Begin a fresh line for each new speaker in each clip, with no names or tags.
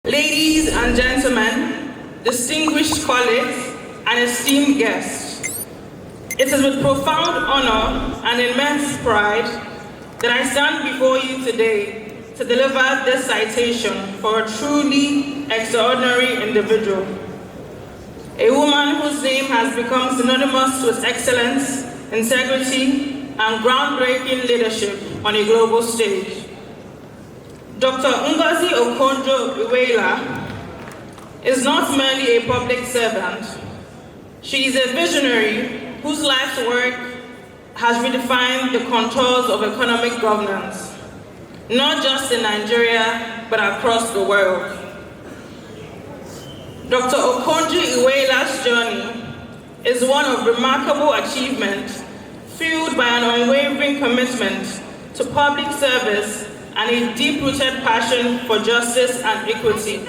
Ladies and gentlemen, distinguished colleagues, and esteemed guests, it is with profound honor and immense pride that I stand before you today to deliver this citation for a truly extraordinary individual, a woman whose name has become synonymous with excellence, integrity, and groundbreaking leadership on a global stage. Dr. Ngozi Okonjo-Iweala is not merely a public servant. She is a visionary whose life's work has redefined the contours of economic governance, not just in Nigeria, but across the world. Dr. Okonjo-Iweala's journey is one of remarkable achievement, fueled by an unwavering commitment to public service and a deep-rooted passion for justice and equity.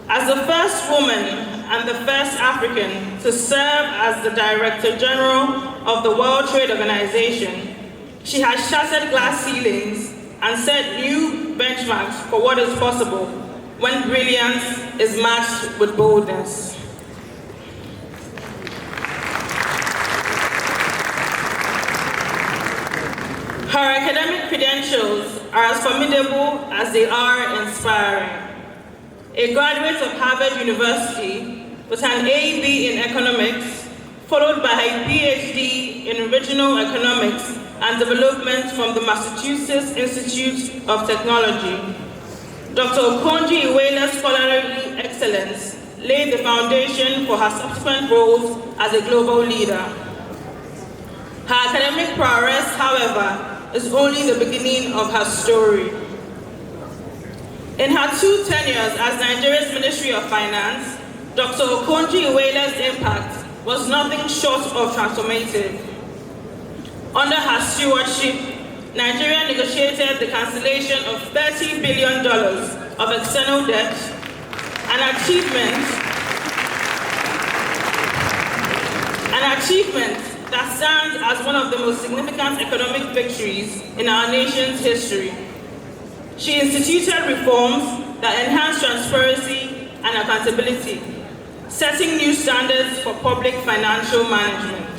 As the first woman and the first African to serve as the Director General of the World Trade Organization, she has shattered glass ceilings and set new benchmarks for what is possible when brilliance is matched with boldness. Her academic credentials are as formidable as they are inspiring. A graduate of Harvard University with an A.B. in economics, followed by a Ph.D. in regional economics and development from the Massachusetts Institute of Technology. Dr. Okonjo-Iweala's scholarly excellence laid the foundation for her subsequent roles as a global leader. Her academic prowess, however, is only the beginning of her story. In her 2 tenures as Nigeria's Ministry of Finance, Dr. Okonjo-Iweala's impact was nothing short of transformative. Under her stewardship, Nigeria negotiated the cancellation of $30 billion of external debt, an achievement that stands as one of the most significant economic victories in our nation's history. She instituted reforms that enhance transparency and accountability, setting new standards for public financial management.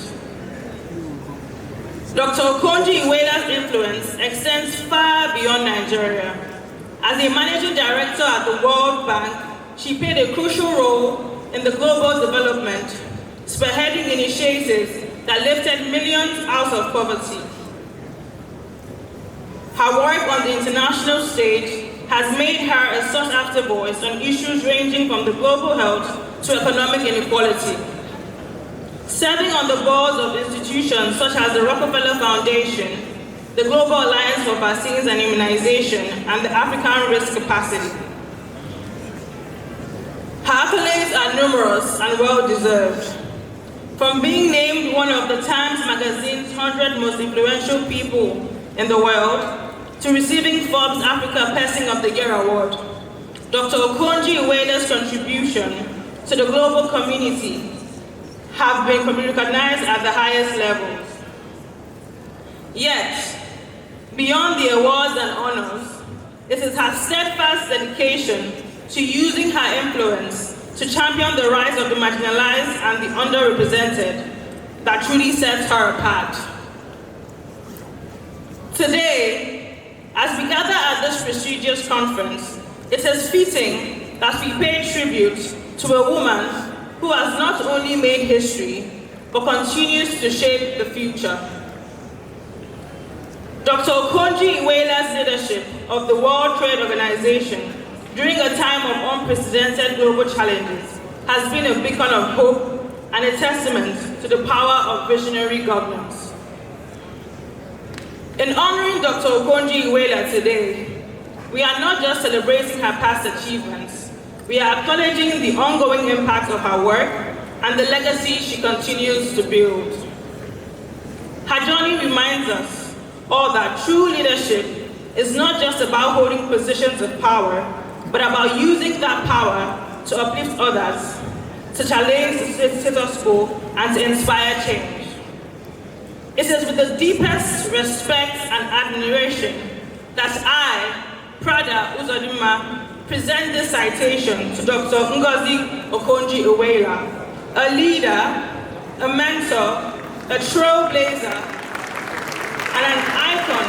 Dr. Okonjo-Iweala's influence extends far beyond Nigeria. As a managing director at the World Bank, she played a crucial role in the global development, spearheading initiatives that lifted millions out of poverty. Her work on the international stage has made her a sought-after voice on issues ranging from the global health to economic inequality. Serving on the boards of institutions such as the Rockefeller Foundation, the Global Alliance for Vaccines and Immunization, and the African Risk Capacity. Her accolades are numerous and well-deserved. From being named one of the Times Magazine's 100 most influential people in the world, to receiving Forbes Africa Person of the Year award, Dr. Okonjo-Iweala's contribution to the global community have been recognized at the highest levels. Yet, beyond the awards and honors, it is her steadfast dedication to using her influence to champion the rights of the marginalized and the underrepresented that truly sets her apart. Today, as we gather at this prestigious conference, it is fitting that we pay tribute to a woman who has not only made history, but continues to shape the future. Dr. Okonjo-Iweala's leadership of the World Trade Organization during a time of unprecedented global challenges has been a beacon of hope and a testament to the power of visionary governance. In honoring Dr. Okonjo-Iweala today, we are not just celebrating her past achievements, we are acknowledging the ongoing impact of her work and the legacy she continues to build. Her journey reminds us all that true leadership is not just about holding positions of power, but about using that power to uplift others, to challenge the status quo, and to inspire change. It is with the deepest respect and admiration that I, Prada Uzodinma, present this citation to Dr. Ngozi Okonjo-Iweala, a leader, a mentor, a trailblazer, and an icon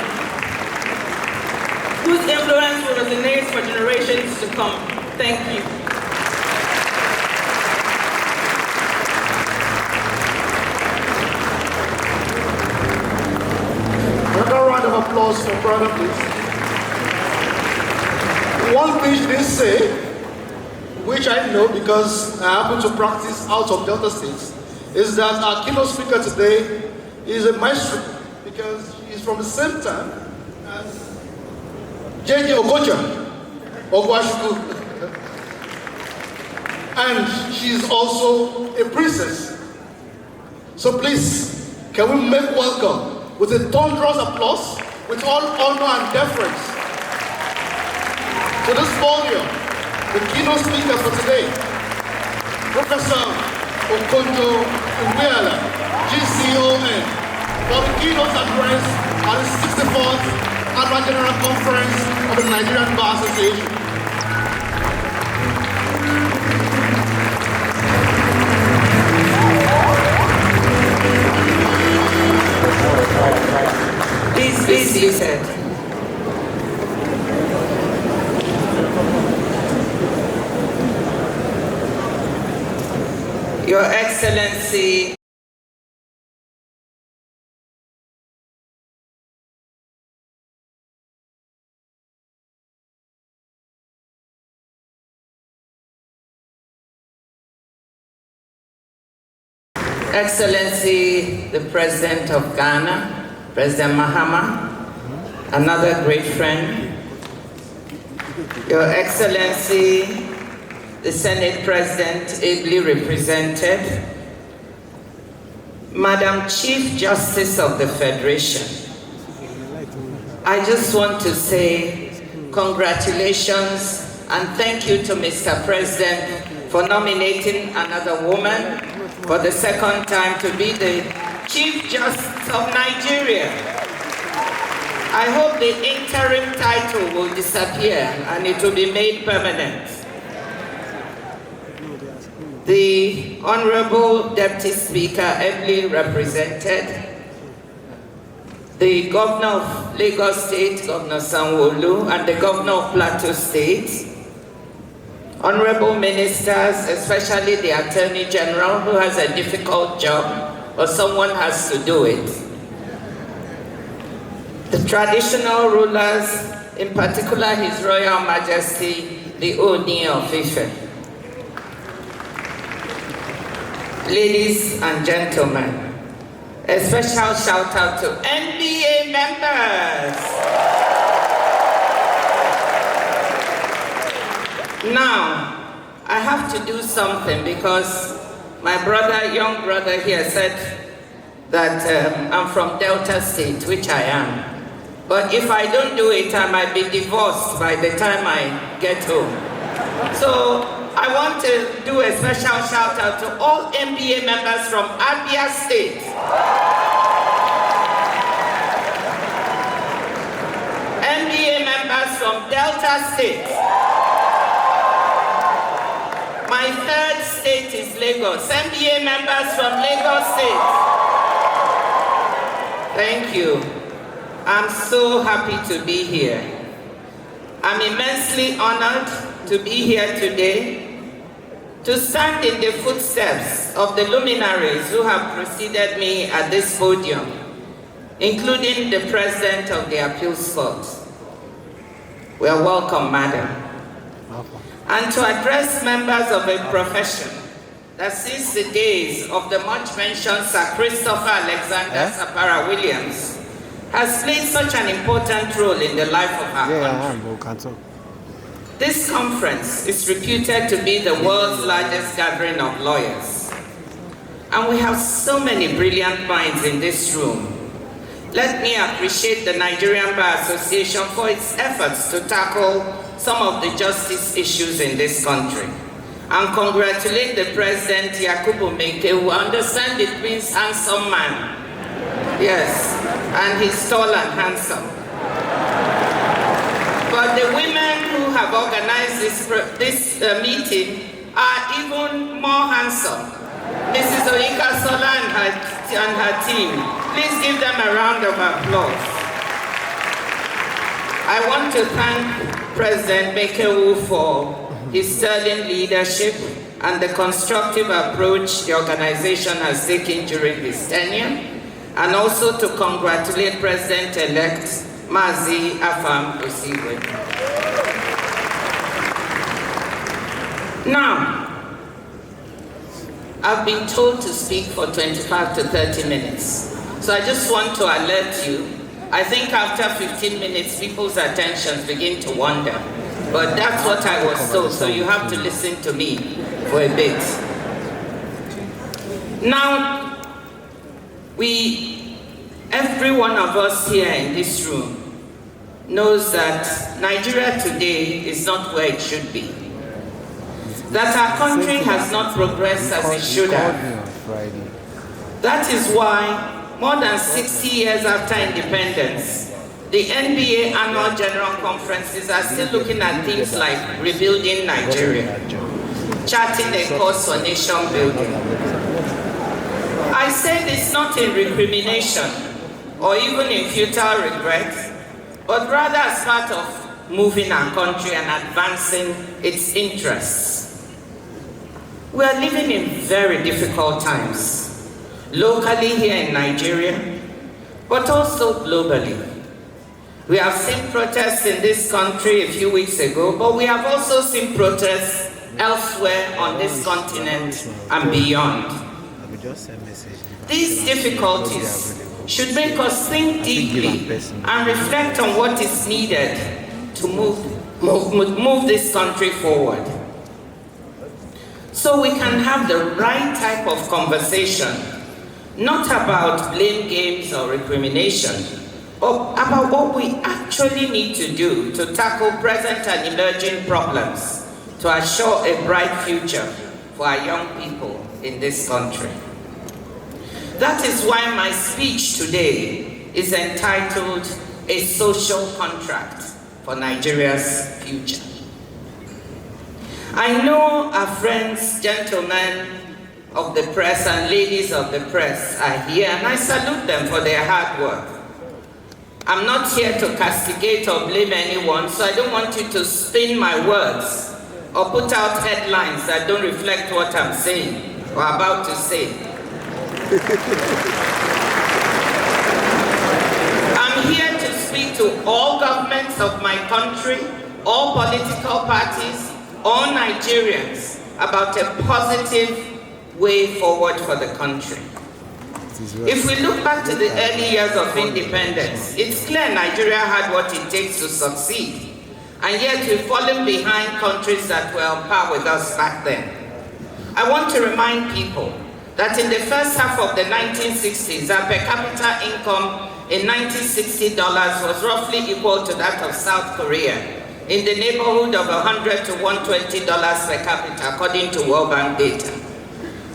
whose influence will resonate for generations to come. Thank you.
Another round of applause for Brother, please. One thing she didn't say, which I know because I happen to practice out of Delta States, is that our keynote speaker today is a maestro because he is from the same time as J.J. Okocha. And she is also a princess. So please, can we make welcome with a thunderous applause, with all honor and deference, to this podium, the keynote speaker for today, Professor Okonjo-Iweala, GCON, for the keynote address at the 64th Annual General Conference of the Nigerian Bar Association.
Please be seated. Your Excellency, Excellency, the President of Ghana, President Mahama, another great friend, Your Excellency, the Senate President ably represented, Madam Chief Justice of the Federation, I just want to say congratulations and thank you to Mr. President for nominating another woman for the second time to be the Chief Justice of Nigeria. I hope the interim title will disappear and it will be made permanent. The Honorable Deputy Speaker, ably represented, the Governor of Lagos State, Governor Sanwo-Olu, and the Governor of Plateau State, Honorable Ministers, especially the Attorney General, who has a difficult job, but someone has to do it. The traditional rulers, in particular His Royal Majesty, the Ooni of Ife. Ladies and gentlemen, a special shout out to NBA members. Now, I have to do something because my brother, young brother here said that I'm from Delta State, which I am. But if I don't do it, I might be divorced by the time I get home. So I want to do a special shout out to all MBA members from Abia State. MBA members from Delta State. My third state is Lagos. MBA members from Lagos State. Thank you. I'm so happy to be here. I'm immensely honored to be here today to stand in the footsteps of the luminaries who have preceded me at this podium, including the President of the Appeals Court. We are welcome, Madam. And to address members of a profession that since the days of the much-mentioned Sir Christopher Alexander Sapara Williams has played such an important role in the life of our country. This conference is reputed to be the world's largest gathering of lawyers. And we have so many brilliant minds in this room. Let me appreciate the Nigerian Bar Association for its efforts to tackle some of the justice issues in this country. And congratulate the President, Yakubu Meke, who understands it means handsome man. Yes, and he's tall and handsome. But the women who have organized this meeting are even more handsome. Mrs. Oyinka Sola and her team. Please give them a round of applause. I want to thank President Mekewu for his sterling leadership and the constructive approach the organization has taken during his tenure, and also to congratulate President-elect Mazi Afam Osigwe. Now, I've been told to speak for 25 to 30 minutes. So I just want to alert you. I think after 15 minutes, people's attentions begin to wander. But that's what I was told, so you have to listen to me for a bit. Now, every one of us here in this room knows that Nigeria today is not where it should be. That our country has not progressed as it should have. That is why, more than 60 years after independence, the NBA annual general conferences are still looking at things like rebuilding Nigeria, charting a course for nation building. I say this not in recrimination or even in futile regret, but rather as part of moving our country and advancing its interests. We are living in very difficult times, locally here in Nigeria, but also globally. We have seen protests in this country a few weeks ago, but we have also seen protests elsewhere on this continent and beyond. These difficulties should make us think deeply and reflect on what is needed to move this country forward. So we can have the right type of conversation, not about blame games or recrimination, but about what we actually need to do to tackle present and emerging problems to assure a bright future for our young people in this country. That is why my speech today is entitled A Social Contract for Nigeria's Future. I know our friends, gentlemen of the press and ladies of the press are here, and I salute them for their hard work. I'm not here to castigate or blame anyone, so I don't want you to spin my words or put out headlines that don't reflect what I'm saying or about to say. I'm here to speak to all governments of my country, all political parties, all Nigerians about a positive way forward for the country. If we look back to the early years of independence, it's clear Nigeria had what it takes to succeed, and yet we've fallen behind countries that were on par with us back then. I want to remind people that in the first half of the 1960s, our per capita income in $1960 was roughly equal to that of South Korea, in the neighborhood of $100 to $120 per capita, according to World Bank data.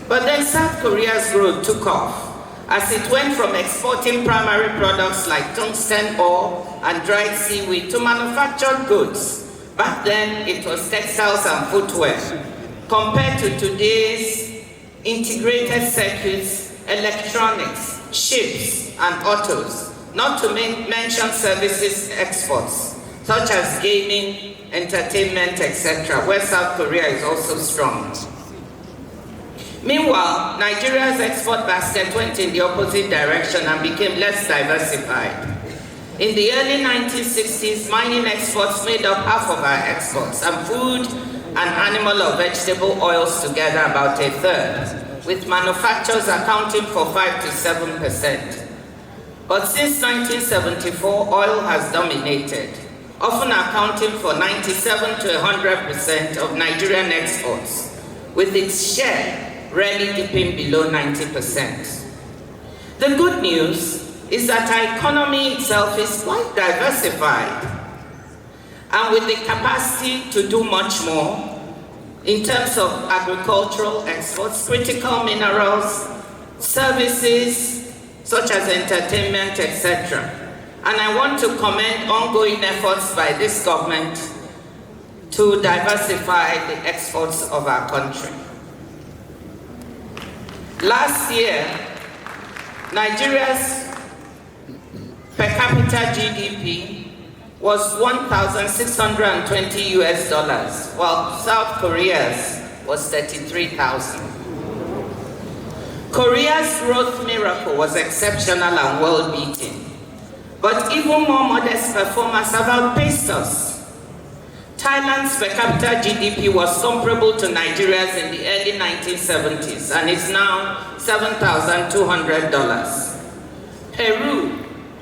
But then South Korea's growth took off, as it went from exporting primary products like tungsten ore and dried seaweed to manufactured goods. Back then, it was textiles and footwear. Compared to today's integrated circuits, electronics, ships, and autos, not to mention services exports, such as gaming, entertainment, etc., where South Korea is also strong. Meanwhile, Nigeria's export basket went in the opposite direction and became less diversified. In the early 1960s, mining exports made up half of our exports, and food and animal or vegetable oils together about a third, with manufacturers accounting for 5 to 7%. But since 1974, oil has dominated, often accounting for 97 to 100% of Nigerian exports, with its share rarely dipping below 90%. The good news is that our economy itself is quite diversified, and with the capacity to do much more in terms of agricultural exports, critical minerals, services such as entertainment, etc. and I want to commend ongoing efforts by this government to diversify the exports of our country. Last year, Nigeria's per capita GDP was 1,620 US dollars, while South Korea's was 33,000. Korea's growth miracle was exceptional and well-beaten, but even more modest performers have outpaced us. Thailand's per capita GDP was comparable to Nigeria's in the early 1970s and is now $7,200. Peru,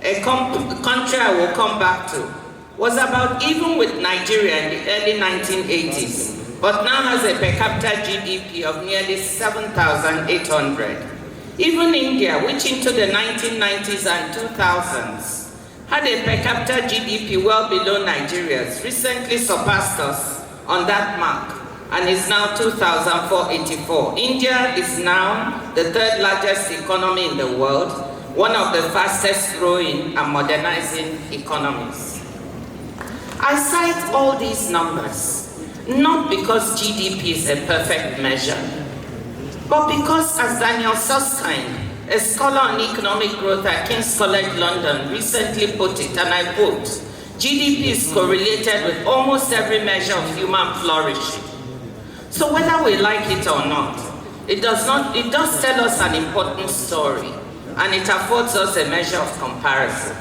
a country I will come back to, was about even with Nigeria in the early 1980s, but now has a per capita GDP of nearly 7,800. Even India, which into the 1990s and 2000s had a per capita GDP well below Nigeria's, recently surpassed us on that mark and is now 2,484. India is now the third largest economy in the world, one of the fastest growing and modernizing economies. I cite all these numbers not because GDP is a perfect measure, but because, as Daniel Susskind, a scholar on economic growth at King's College London, recently put it, and I quote, GDP is correlated with almost every measure of human flourishing. So whether we like it or not, it does tell us an important story, and it affords us a measure of comparison.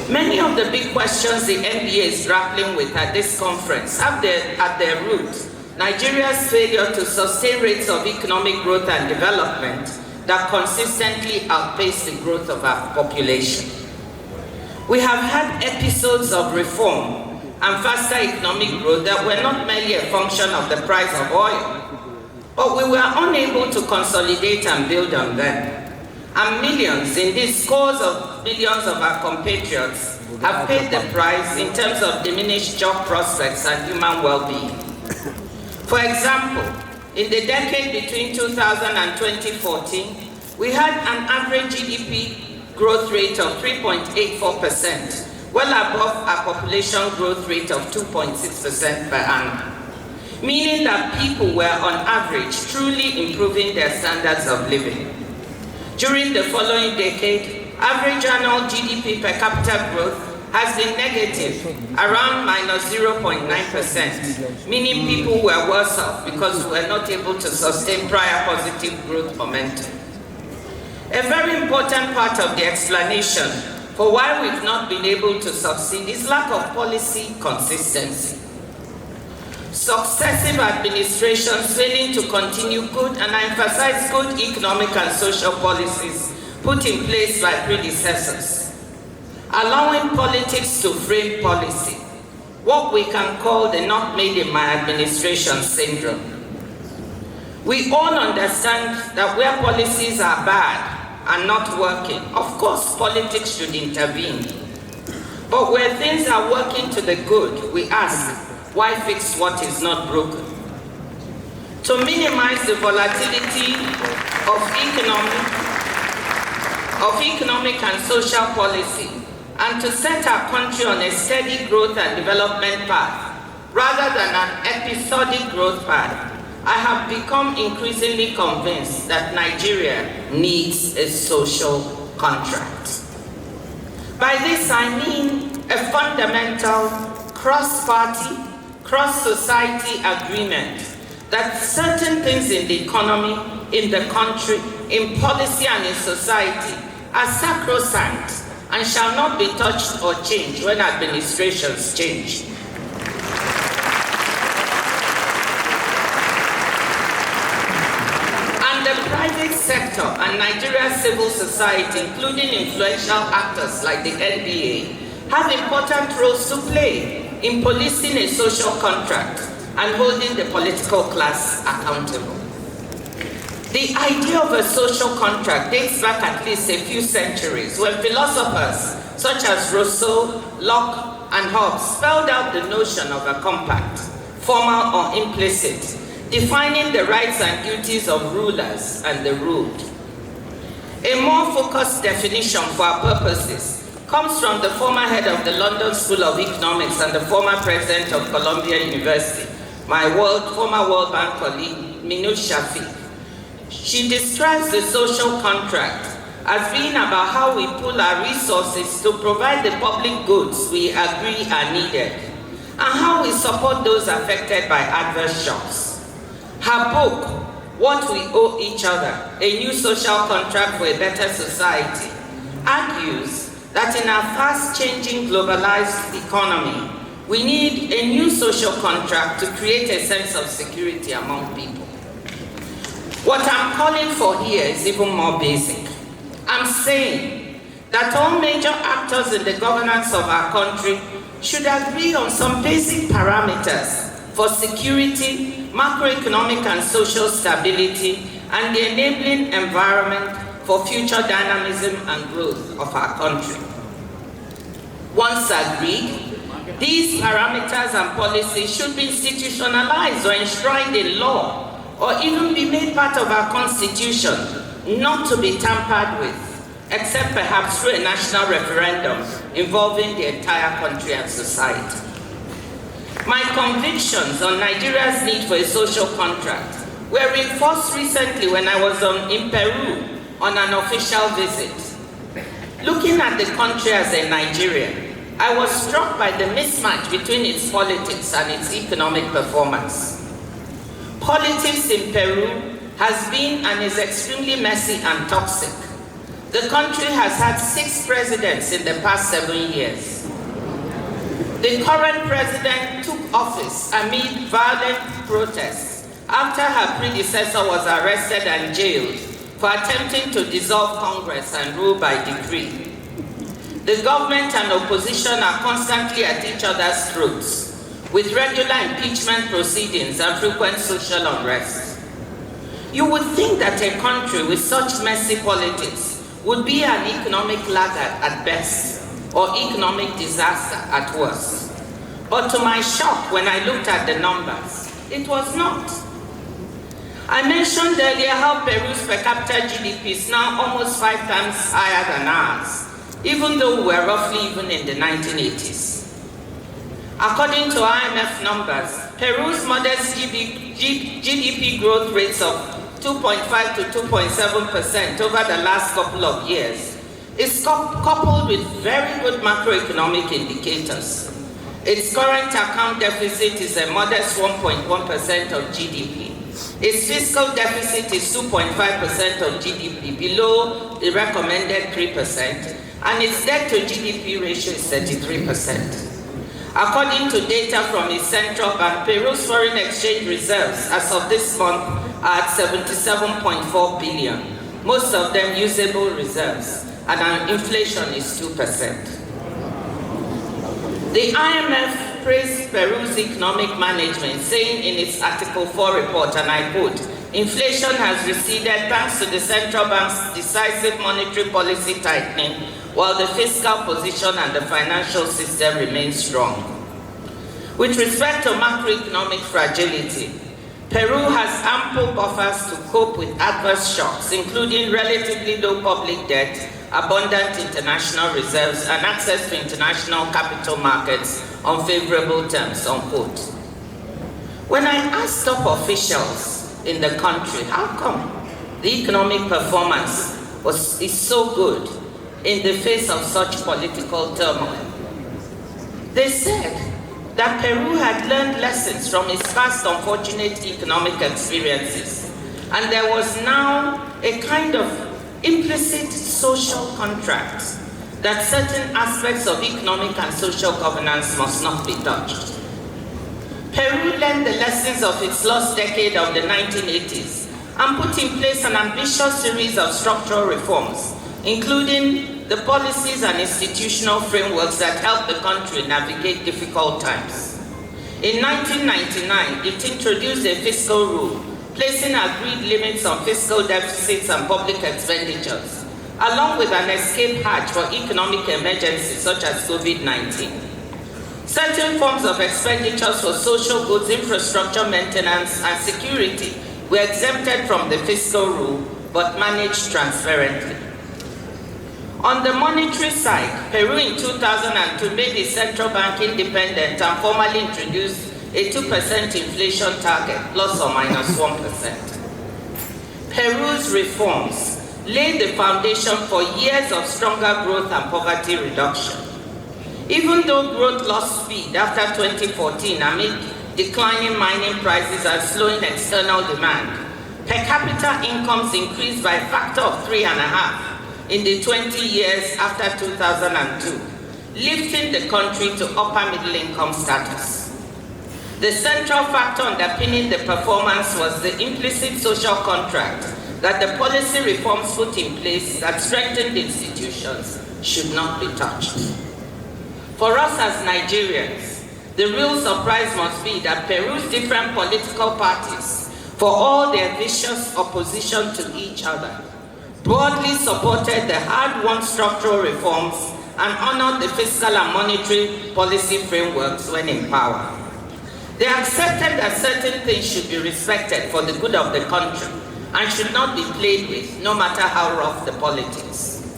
Many of the big questions the NBA is grappling with at this conference have at their root Nigeria's failure to sustain rates of economic growth and development that consistently outpace the growth of our population. We have had episodes of reform and faster economic growth that were not merely a function of the price of oil, but we were unable to consolidate and build on them. And millions, indeed scores of millions of our compatriots have paid the price in terms of diminished job prospects and human well-being. For example, in the decade between 2000 and 2014, we had an average GDP growth rate of 3.84%, well above our population growth rate of 2.6% per annum, meaning that people were on average truly improving their standards of living. During the following decade, average annual GDP per capita growth has been negative, around -0.9%, meaning people were worse off because we were not able to sustain prior positive growth momentum. A very important part of the explanation for why we've not been able to succeed is lack of policy consistency. Successive administrations failing to continue good, and I emphasize good, economic and social policies put in place by predecessors, allowing politics to frame policy, what we can call the not made in my administration syndrome. We all understand that where policies are bad and not working, of course politics should intervene. But where things are working to the good, we ask, why fix what is not broken? To minimize the volatility of economic and social policy, and to set our country on a steady growth and development path, rather than an episodic growth path, I have become increasingly convinced that Nigeria needs a social contract. By this I mean a fundamental cross-party, cross-society agreement that certain things in the economy, in the country, in policy and in society are sacrosanct and shall not be touched or changed when administrations change. And the private sector and Nigeria's civil society, including influential actors like the NBA, have important roles to play in policing a social contract and holding the political class accountable. The idea of a social contract dates back at least a few centuries when philosophers such as Rousseau, Locke, and Hobbes spelled out the notion of a compact, formal or implicit, defining the rights and duties of rulers and the ruled. A more focused definition for our purposes comes from the former head of the London School of Economics and the former president of Columbia University, my former World Bank colleague, Minouche Shafik. She describes the social contract as being about how we pool our resources to provide the public goods we agree are needed, and how we support those affected by adverse shocks. Her book, What We Owe Each Other, A New Social Contract for a Better Society, argues that in our fast-changing globalized economy, we need a new social contract to create a sense of security among people. What I'm calling for here is even more basic. I'm saying that all major actors in the governance of our country should agree on some basic parameters for security, macroeconomic and social stability, and the enabling environment for future dynamism and growth of our country. Once agreed, these parameters and policies should be institutionalized or enshrined in law, or even be made part of our constitution, not to be tampered with, except perhaps through a national referendum involving the entire country and society. My convictions on Nigeria's need for a social contract were reinforced recently when I was in Peru on an official visit. Looking at the country as a Nigerian, I was struck by the mismatch between its politics and its economic performance. Politics in Peru has been and is extremely messy and toxic. The country has had 6 presidents in the past 7 years. The current president took office amid violent protests after her predecessor was arrested and jailed for attempting to dissolve Congress and rule by decree. The government and opposition are constantly at each other's throats, with regular impeachment proceedings and frequent social unrest. You would think that a country with such messy politics would be an economic laggard at best, or economic disaster at worst. But to my shock, when I looked at the numbers, it was not. I mentioned earlier how Peru's per capita GDP is now almost 5 times higher than ours, even though we were roughly even in the 1980s. According to IMF numbers, Peru's modest GDP growth rates of 2.5 to 2.7% over the last couple of years is coupled with very good macroeconomic indicators. Its current account deficit is a modest 1.1% of GDP. Its fiscal deficit is 2.5% of GDP, below the recommended 3%, and its debt to GDP ratio is 33%. According to data from its central bank, Peru's foreign exchange reserves as of this month are at 77.4 billion, most of them usable reserves, and our inflation is 2%. The IMF praised Peru's economic management, saying in its Article 4 report, and I quote, "Inflation has receded thanks to the central bank's decisive monetary policy tightening, while the fiscal position and the financial system remain strong." With respect to macroeconomic fragility, Peru has ample buffers to cope with adverse shocks, including relatively low public debt, abundant international reserves, and access to international capital markets on favorable terms, unquote. When I asked top officials in the country, how come the economic performance is so good in the face of such political turmoil, they said that Peru had learned lessons from its past unfortunate economic experiences, and there was now a kind of implicit social contract that certain aspects of economic and social governance must not be touched. Peru learned the lessons of its lost decade of the 1980s and put in place an ambitious series of structural reforms, including the policies and institutional frameworks that help the country navigate difficult times. In 1999, it introduced a fiscal rule, placing agreed limits on fiscal deficits and public expenditures, along with an escape hatch for economic emergencies such as COVID-19. Certain forms of expenditures for social goods, infrastructure maintenance, and security were exempted from the fiscal rule, but managed transparently. On the monetary side, Peru in 2002 made the central bank independent and formally introduced a 2% inflation target, plus or minus 1%. Peru's reforms laid the foundation for years of stronger growth and poverty reduction. Even though growth lost speed after 2014 amid declining mining prices and slowing external demand, per capita incomes increased by a factor of 3.5 in the 20 years after 2002, lifting the country to upper middle income status. The central factor underpinning the performance was the implicit social contract that the policy reforms put in place that strengthened institutions should not be touched. For us as Nigerians, the real surprise must be that Peru's different political parties, for all their vicious opposition to each other, broadly supported the hard-won structural reforms and honored the fiscal and monetary policy frameworks when in power. They accepted that certain things should be respected for the good of the country and should not be played with, no matter how rough the politics.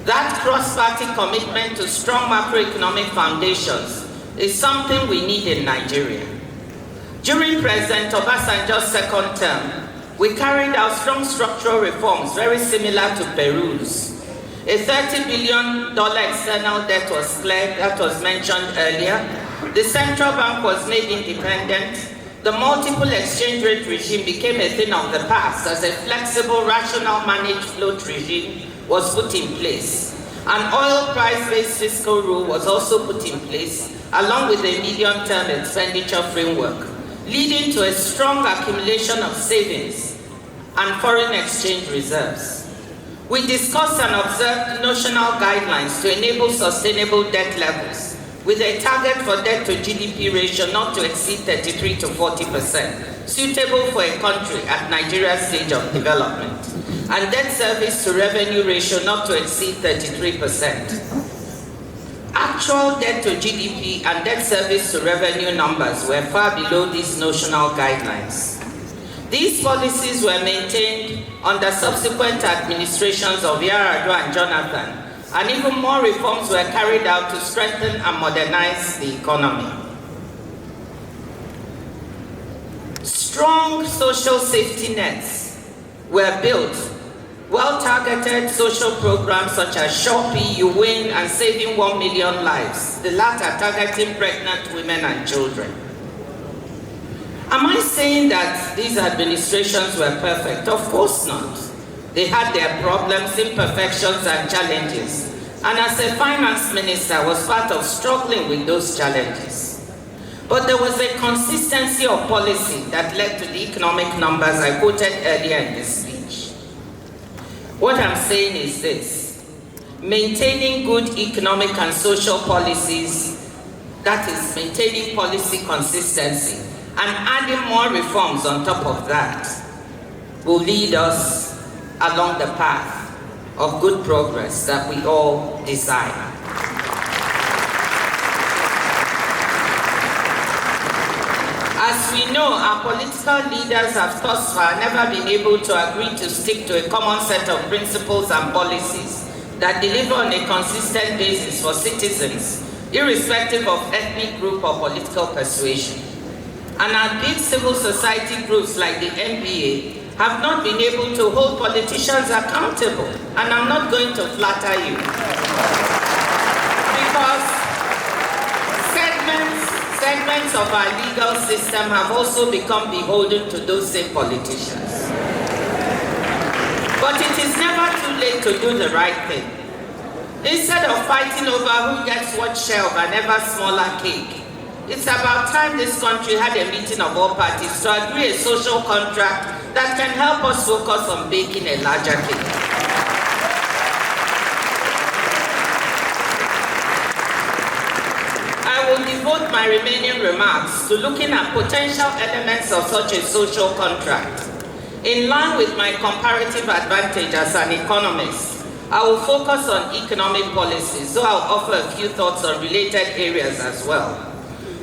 That cross-party commitment to strong macroeconomic foundations is something we need in Nigeria. During President Obasanjo's second term, we carried out strong structural reforms very similar to Peru's. A $30 billion external debt was cleared, that was mentioned earlier. The central bank was made independent. The multiple exchange rate regime became a thing of the past as a flexible, rational, managed float regime was put in place. An oil price-based fiscal rule was also put in place, along with a medium-term expenditure framework, leading to a strong accumulation of savings and foreign exchange reserves. We discussed and observed notional guidelines to enable sustainable debt levels, with a target for debt to GDP ratio not to exceed 33 to 40%, suitable for a country at Nigeria's stage of development, and debt service to revenue ratio not to exceed 33%. Actual debt to GDP and debt service to revenue numbers were far below these notional guidelines. These policies were maintained under subsequent administrations of Yar'Adua and Jonathan, and even more reforms were carried out to strengthen and modernize the economy. Strong social safety nets were built, well-targeted social programs such as Shopee, You Win, and Saving 1 Million Lives, the latter targeting pregnant women and children. Am I saying that these administrations were perfect? Of course not. They had their problems, imperfections, and challenges. And as a finance minister, I was part of struggling with those challenges. But there was a consistency of policy that led to the economic numbers I quoted earlier in this speech. What I'm saying is this: maintaining good economic and social policies, that is, maintaining policy consistency, and adding more reforms on top of that, will lead us along the path of good progress that we all desire. As we know, our political leaders have thus far never been able to agree to stick to a common set of principles and policies that deliver on a consistent basis for citizens, irrespective of ethnic group or political persuasion. And our big civil society groups like the NBA have not been able to hold politicians accountable. And I'm not going to flatter you, because segments of our legal system have also become beholden to those same politicians. But it is never too late to do the right thing. Instead of fighting over who gets what share of an ever smaller cake, it's about time this country had a meeting of all parties to agree a social contract that can help us focus on baking a larger cake. I will devote my remaining remarks to looking at potential elements of such a social contract. In line with my comparative advantage as an economist, I will focus on economic policies, so I'll offer a few thoughts on related areas as well.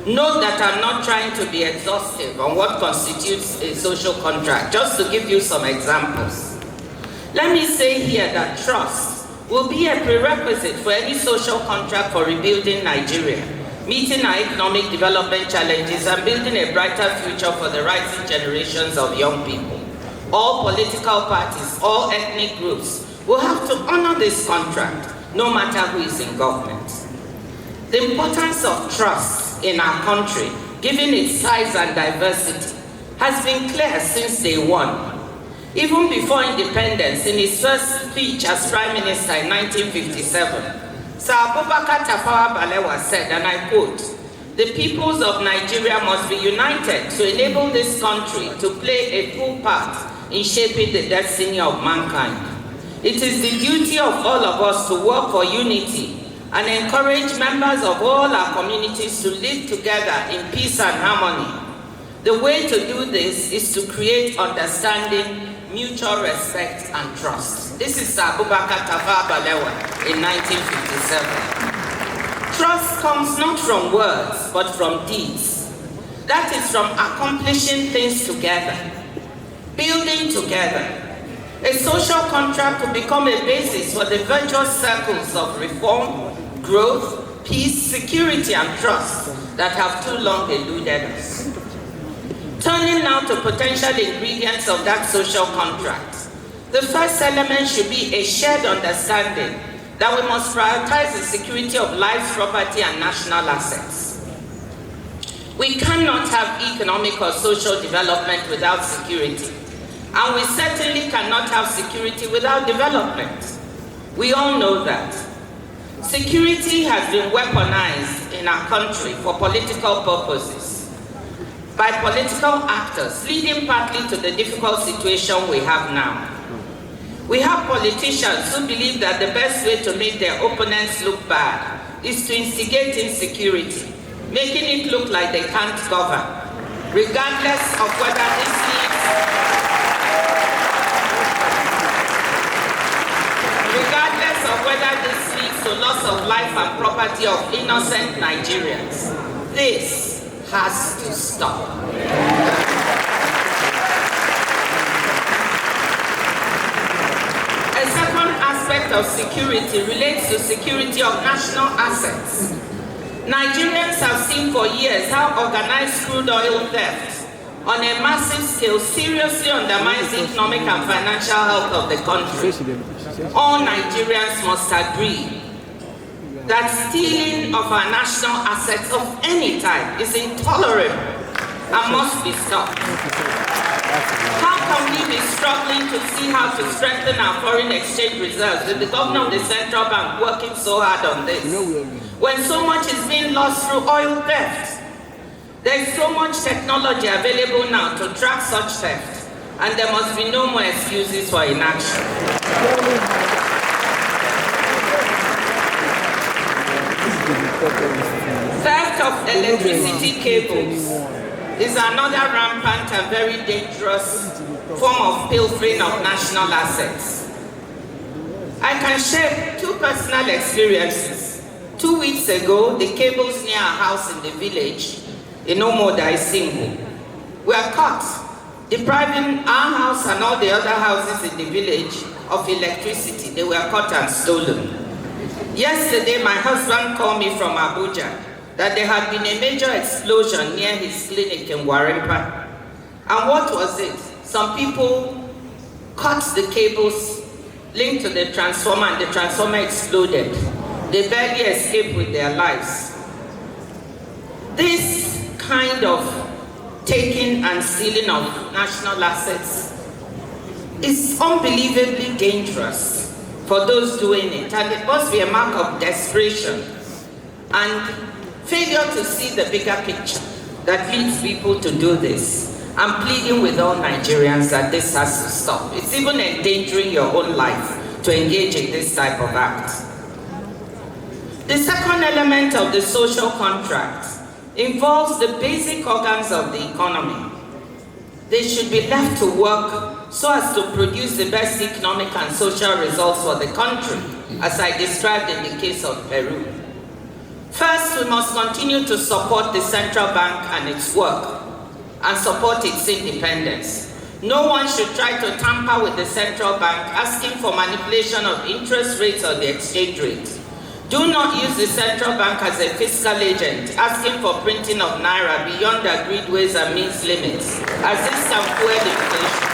Note that I'm not trying to be exhaustive on what constitutes a social contract, just to give you some examples. Let me say here that trust, will be a prerequisite for any social contract for rebuilding Nigeria, meeting our economic development challenges and building a brighter future for the rising generations of young people. All political parties, all ethnic groups will have to honor this contract, no matter who is in government. The importance of trust in our country, given its size and diversity, has been clear since day one. Even before independence, in his first speech as Prime Minister in 1957, Sir Abubakar Tafawa Balewa said, and I quote, "The peoples of Nigeria must be united to enable this country to play a full part in shaping the destiny of mankind. It is the duty of all of us to work for unity and encourage members of all our communities to live together in peace and harmony. The way to do this is to create understanding, mutual respect and trust." This is Sir Abubakar Tafawa Balewa in 1957. Trust comes not from words, but from deeds. That is from accomplishing things together, building together. A social contract will become a basis for the virtuous circles of reform, growth, peace, security, and trust that have too long eluded us. Turning now to potential ingredients of that social contract. The first element should be a shared understanding that we must prioritize the security of lives, property, and national assets. We cannot have economic or social development without security, and we certainly cannot have security without development. We all know that. Security has been weaponized in our country for political purposes by political actors, leading partly to the difficult situation we have now. We have politicians who believe that the best way to make their opponents look bad is to instigate insecurity, making it look like they can't govern, regardless of whether this leads to loss of life and property of innocent Nigerians. This has to stop. A second aspect of security relates to security of national assets. Nigerians have seen for years how organized crude oil theft on a massive scale seriously undermines the economic and financial health of the country. All Nigerians must agree that stealing of our national assets of any type is intolerable and must be stopped. How can we be struggling to see how to strengthen our foreign exchange reserves with the governor of the central bank working so hard on this, when so much is being lost through oil theft? There is so much technology available now to track such theft, and there must be no more excuses for inaction. Theft of electricity cables is another rampant and very dangerous form of pilfering of national assets. I can share two personal experiences. 2 weeks ago, the cables near our house in the village, in Omoda Isingu, were cut, depriving our house and all the other houses in the village of electricity. They were cut and stolen. Yesterday, my husband called me from Abuja that there had been a major explosion near his clinic in Warimpa. And what was it? Some people cut the cables linked to the transformer, and the transformer exploded. They barely escaped with their lives. This kind of taking and stealing of national assets is unbelievably dangerous for those doing it, and it must be a mark of desperation and failure to see the bigger picture that leads people to do this. I'm pleading with all Nigerians that this has to stop. It's even endangering your own life to engage in this type of act. The second element of the social contract involves the basic organs of the economy. They should be left to work so as to produce the best economic and social results for the country, as I described in the case of Peru. First, we must continue to support the central bank and its work, and support its independence. No one should try to tamper with the central bank, asking for manipulation of interest rates or the exchange rate. Do not use the central bank as a fiscal agent, asking for printing of naira beyond the agreed ways and means limits, as this can fuel inflation.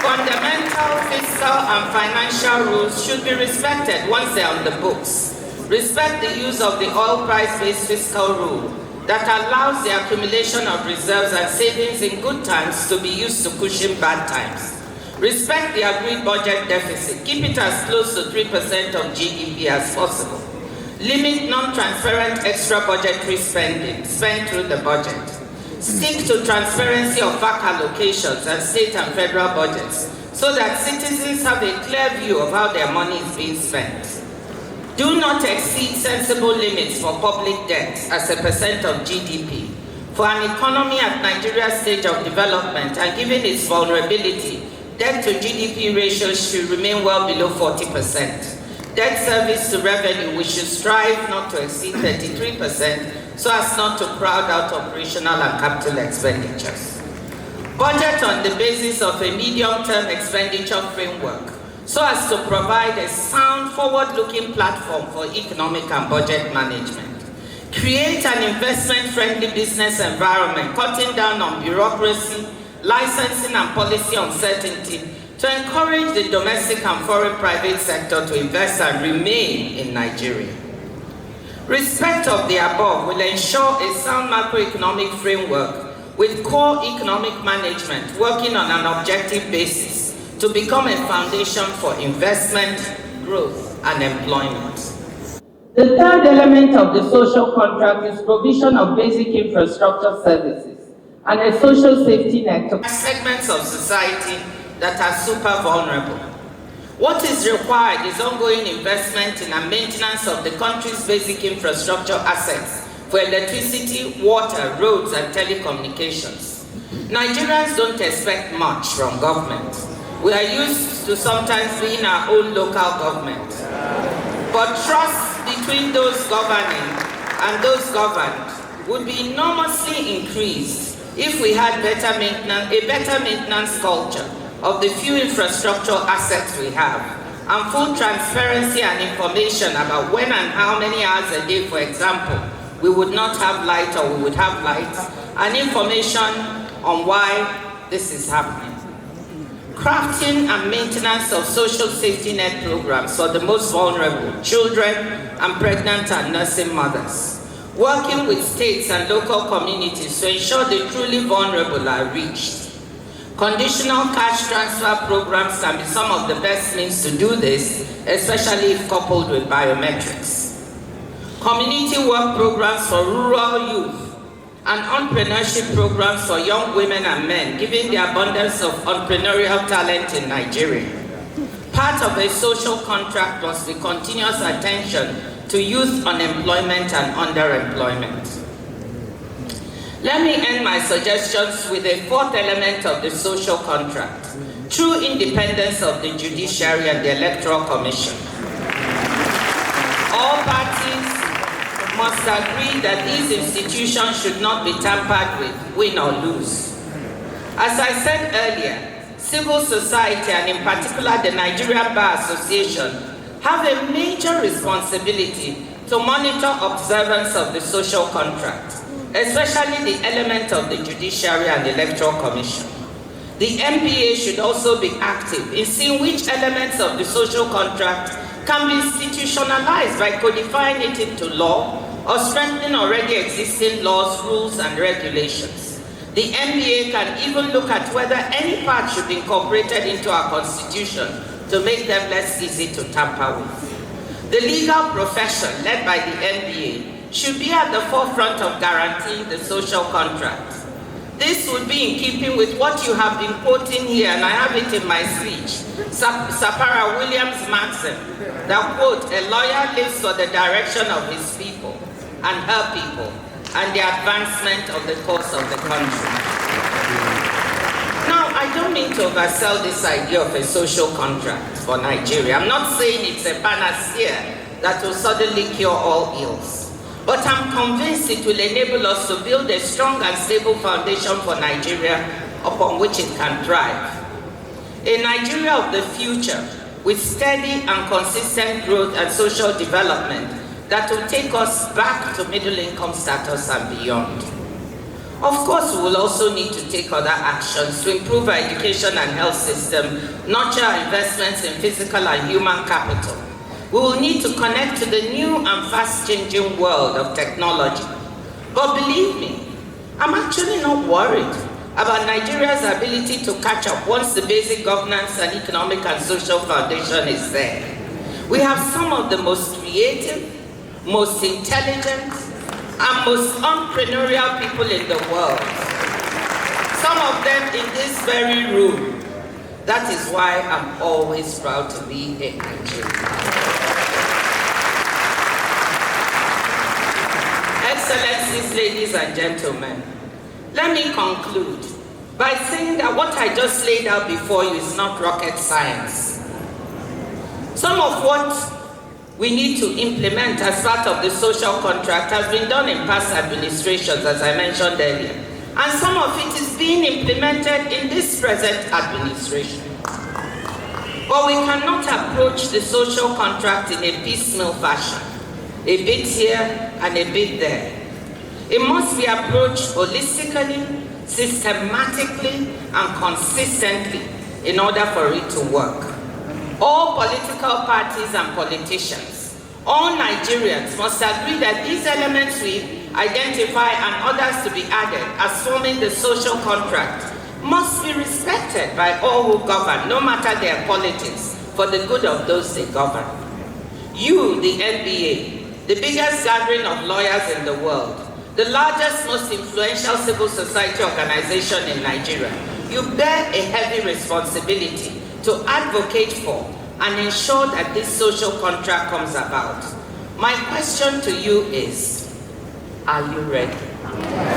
Fundamental fiscal and financial rules should be respected once they are on the books. Respect the use of the oil price-based fiscal rule that allows the accumulation of reserves and savings in good times to be used to cushion bad times. Respect the agreed budget deficit. Keep it as close to 3% of GDP as possible. Limit non-transparent extra budgetary spending, spent through the budget. Stick to transparency of FAC allocations and state and federal budgets so that citizens have a clear view of how their money is being spent. Do not exceed sensible limits for public debt as a percent of GDP. For an economy at Nigeria's stage of development and given its vulnerability, debt to GDP ratio should remain well below 40%. Debt service to revenue, we should strive not to exceed 33% so as not to crowd out operational and capital expenditures. Budget on the basis of a medium-term expenditure framework so as to provide a sound, forward-looking platform for economic and budget management. Create an investment-friendly business environment, cutting down on bureaucracy, licensing and policy uncertainty to encourage the domestic and foreign private sector to invest and remain in Nigeria. Respect of the above will ensure a sound macroeconomic framework with core economic management working on an objective basis to become a foundation for investment, growth, and employment. The third element of the social contract is provision of basic infrastructure services and a social safety net to segments of society that are super vulnerable. What is required is ongoing investment in and maintenance of the country's basic infrastructure assets for electricity, water, roads, and telecommunications. Nigerians don't expect much from government. We are used to sometimes being our own local government. But trust between those governing and those governed would be enormously increased if we had a better maintenance culture of the few infrastructure assets we have, and full transparency and information about when and how many hours a day, for example, we would not have light or we would have light, and information on why this is happening. Crafting and maintenance of social safety net programs for the most vulnerable, children and pregnant and nursing mothers. Working with states and local communities to ensure the truly vulnerable are reached. Conditional cash transfer programs can be some of the best means to do this, especially if coupled with biometrics. Community work programs for rural youth and entrepreneurship programs for young women and men, given the abundance of entrepreneurial talent in Nigeria. Part of a social contract must be continuous attention to youth unemployment and underemployment. Let me end my suggestions with a fourth element of the social contract: true independence of the judiciary and the Electoral Commission. All parties must agree that these institutions should not be tampered with, win or lose. As I said earlier, civil society, and in particular the Nigerian Bar Association, have a major responsibility to monitor observance of the social contract, especially the element of the judiciary and the Electoral Commission. The MPA should also be active in seeing which elements of the social contract can be institutionalized by codifying it into law or strengthening already existing laws, rules, and regulations. The MPA can even look at whether any part should be incorporated into our constitution to make them less easy to tamper with. The legal profession, led by the MPA, should be at the forefront of guaranteeing the social contract. This would be in keeping with what you have been quoting here, and I have it in my speech, Sapara Williams' maxim, that, quote, "A lawyer lives for the direction of his people and her people and the advancement of the cause of the country." Now, I don't mean to oversell this idea of a social contract for Nigeria. I'm not saying it's a panacea that will suddenly cure all ills. But I'm convinced it will enable us to build a strong and stable foundation for Nigeria upon which it can thrive. A Nigeria of the future with steady and consistent growth and social development that will take us back to middle income status and beyond. Of course, we will also need to take other actions to improve our education and health system, nurture our investments in physical and human capital. We will need to connect to the new and fast-changing world of technology. But believe me, I'm actually not worried about Nigeria's ability to catch up once the basic governance and economic and social foundation is there. We have some of the most creative, most intelligent, and most entrepreneurial people in the world. Some of them in this very room. That is why I'm always proud to be a Nigerian. Excellencies, ladies and gentlemen, let me conclude by saying that what I just laid out before you is not rocket science. Some of what we need to implement as part of the social contract has been done in past administrations, as I mentioned earlier. And some of it is being implemented in this present administration. But we cannot approach the social contract in a piecemeal fashion, a bit here and a bit there. It must be approached holistically, systematically, and consistently in order for it to work. All political parties and politicians, all Nigerians must agree that these elements we identify and others to be added as forming the social contract must be respected by all who govern, no matter their politics, for the good of those they govern. You, the NBA, the biggest gathering of lawyers in the world, the largest, most influential civil society organization in Nigeria, you bear a heavy responsibility to advocate for and ensure that this social contract comes about. My question to you is, are you ready?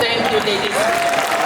Thank you, ladies and gentlemen.